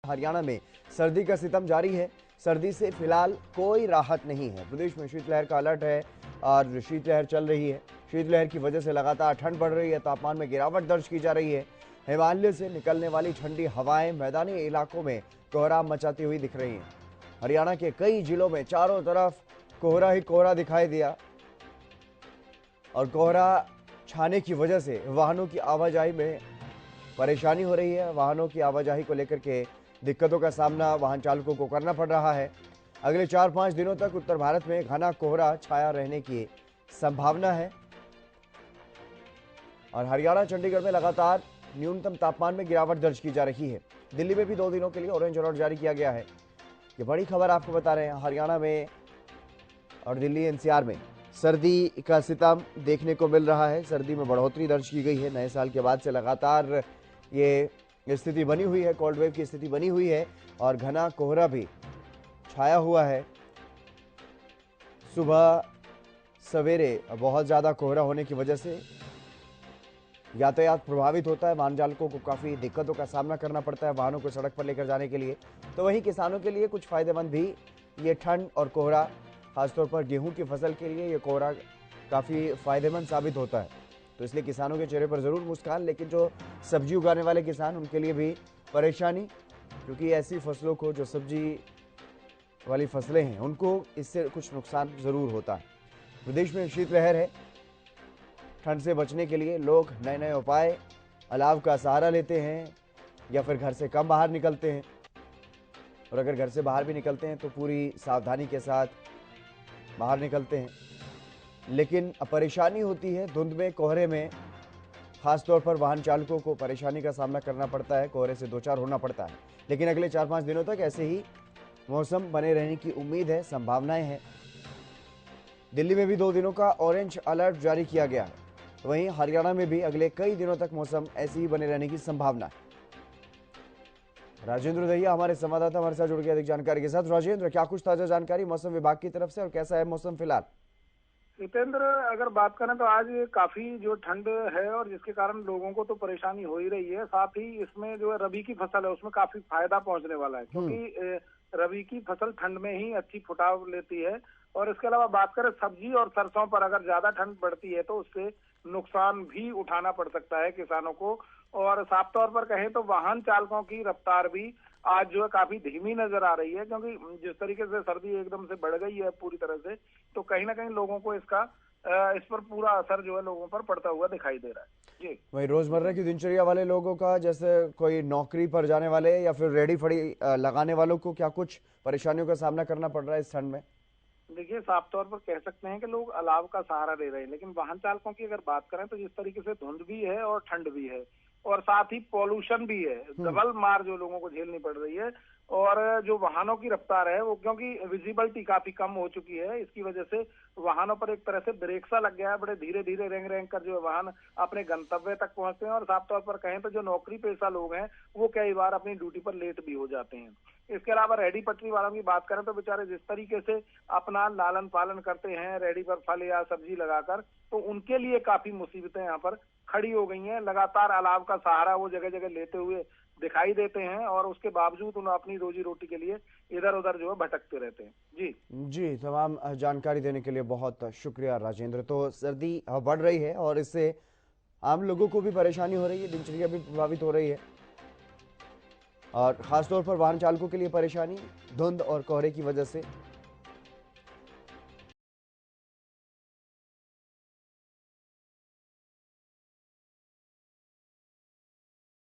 हरियाणा में सर्दी का सितम जारी है। सर्दी से फिलहाल कोई राहत नहीं है। प्रदेश में शीतलहर का अलर्ट है और शीतलहर चल रही है। शीतलहर की वजह से लगातार ठंड बढ़ रही है। तापमान में गिरावट दर्ज की जा रही है। हिमालय से निकलने वाली ठंडी हवाएं मैदानी इलाकों में कोहराम मचाती हुई दिख रही हैं। हरियाणा के कई जिलों में चारों तरफ कोहरा ही कोहरा दिखाई दिया और कोहरा छाने की वजह से वाहनों की आवाजाही में परेशानी हो रही है। वाहनों की आवाजाही को लेकर के दिक्कतों का सामना वाहन चालकों को करना पड़ रहा है। अगले 4-5 दिनों तक उत्तर भारत में घना कोहरा छाया रहने की संभावना है और हरियाणा चंडीगढ़ में लगातार न्यूनतम तापमान में गिरावट दर्ज की जा रही है। दिल्ली में भी 2 दिनों के लिए ऑरेंज अलर्ट जारी किया गया है। ये बड़ी खबर आपको बता रहे हैं। हरियाणा में और दिल्ली एनसीआर में सर्दी का सितम देखने को मिल रहा है। सर्दी में बढ़ोतरी दर्ज की गई है। नए साल के बाद से लगातार ये स्थिति बनी हुई है, कोल्ड वेव की स्थिति बनी हुई है और घना कोहरा भी छाया हुआ है। सुबह सवेरे बहुत ज़्यादा कोहरा होने की वजह से यातायात प्रभावित होता है। वाहन चालकों को काफ़ी दिक्कतों का सामना करना पड़ता है वाहनों को सड़क पर लेकर जाने के लिए। तो वहीं किसानों के लिए कुछ फ़ायदेमंद भी ये ठंड और कोहरा, खासतौर पर गेहूं की फसल के लिए ये कोहरा काफ़ी फ़ायदेमंद साबित होता है। तो इसलिए किसानों के चेहरे पर ज़रूर मुस्कान, लेकिन जो सब्जी उगाने वाले किसान उनके लिए भी परेशानी, क्योंकि ऐसी फसलों को, जो सब्जी वाली फसलें हैं, उनको इससे कुछ नुकसान ज़रूर होता है। प्रदेश में शीतलहर है। ठंड से बचने के लिए लोग नए नए उपाय, अलाव का सहारा लेते हैं या फिर घर से कम बाहर निकलते हैं। और अगर घर से बाहर भी निकलते हैं तो पूरी सावधानी के साथ बाहर निकलते हैं। लेकिन परेशानी होती है धुंध में, कोहरे में। खासतौर पर वाहन चालकों को परेशानी का सामना करना पड़ता है, कोहरे से दो चार होना पड़ता है। लेकिन अगले 4-5 दिनों तक ऐसे ही मौसम बने रहने की उम्मीद है, संभावनाएं हैं। दिल्ली में भी 2 दिनों का ऑरेंज अलर्ट जारी किया गया है। वहीं हरियाणा में भी अगले कई दिनों तक मौसम ऐसे ही बने रहने की संभावना है। राजेंद्र दहिया हमारे संवाददाता हमारे साथ जुड़ गए अधिक जानकारी के साथ। राजेंद्र, क्या कुछ ताजा जानकारी मौसम विभाग की तरफ से और कैसा है मौसम फिलहाल? जितेंद्र, अगर बात करें तो आज काफी जो ठंड है और जिसके कारण लोगों को तो परेशानी हो ही रही है, साथ ही इसमें जो है रबी की फसल है उसमें काफी फायदा पहुंचने वाला है, क्योंकि रबी की फसल ठंड में ही अच्छी फुटाव लेती है। और इसके अलावा बात करें सब्जी और सरसों पर, अगर ज्यादा ठंड बढ़ती है तो उससे नुकसान भी उठाना पड़ सकता है किसानों को। और साफ तौर पर कहें तो वाहन चालकों की रफ्तार भी आज जो है काफी धीमी नजर आ रही है, क्योंकि जिस तरीके से सर्दी एकदम से बढ़ गई है पूरी तरह से, तो कहीं ना कहीं लोगों को इस पर पूरा असर जो है लोगों पर पड़ता हुआ दिखाई दे रहा है। जी, वही रोजमर्रा की दिनचर्या वाले लोगों का, जैसे कोई नौकरी पर जाने वाले या फिर रेडी फड़ी लगाने वालों को क्या कुछ परेशानियों का सामना करना पड़ रहा है इस ठंड में? देखिए, साफ तौर पर कह सकते हैं कि लोग अलाव का सहारा ले रहे हैं, लेकिन वाहन चालकों की अगर बात करें तो जिस तरीके से धुंध भी है और ठंड भी है और साथ ही पॉल्यूशन भी है, डबल मार जो लोगों को झेलनी पड़ रही है। और जो वाहनों की रफ्तार है वो, क्योंकि विजिबिलिटी काफी कम हो चुकी है, इसकी वजह से वाहनों पर एक तरह से ब्रेक सा लग गया है। बड़े धीरे धीरे रेंग रेंग कर जो है वाहन अपने गंतव्य तक पहुंचते हैं। और साफ तौर पर कहें तो जो नौकरी पेशा लोग हैं वो कई बार अपनी ड्यूटी पर लेट भी हो जाते हैं। इसके अलावा रेहड़ी पटरी वालों की बात करें तो बेचारे जिस तरीके से अपना लालन पालन करते हैं रेहड़ी पर फल या सब्जी लगाकर, तो उनके लिए काफी मुसीबतें यहाँ पर खड़ी हो गई हैं। लगातार अलाव का सहारा वो जगह जगह लेते हुए दिखाई देते हैं और उसके बावजूद उन्हें अपनी रोजी रोटी के लिए इधर उधर जो है भटकते रहते हैं। जी जी, तमाम जानकारी देने के लिए बहुत शुक्रिया राजेंद्र। तो सर्दी बढ़ रही है और इससे आम लोगों को भी परेशानी हो रही है, दिनचर्या भी प्रभावित हो रही है और खासतौर पर वाहन चालकों के लिए परेशानी धुंध और कोहरे की वजह से।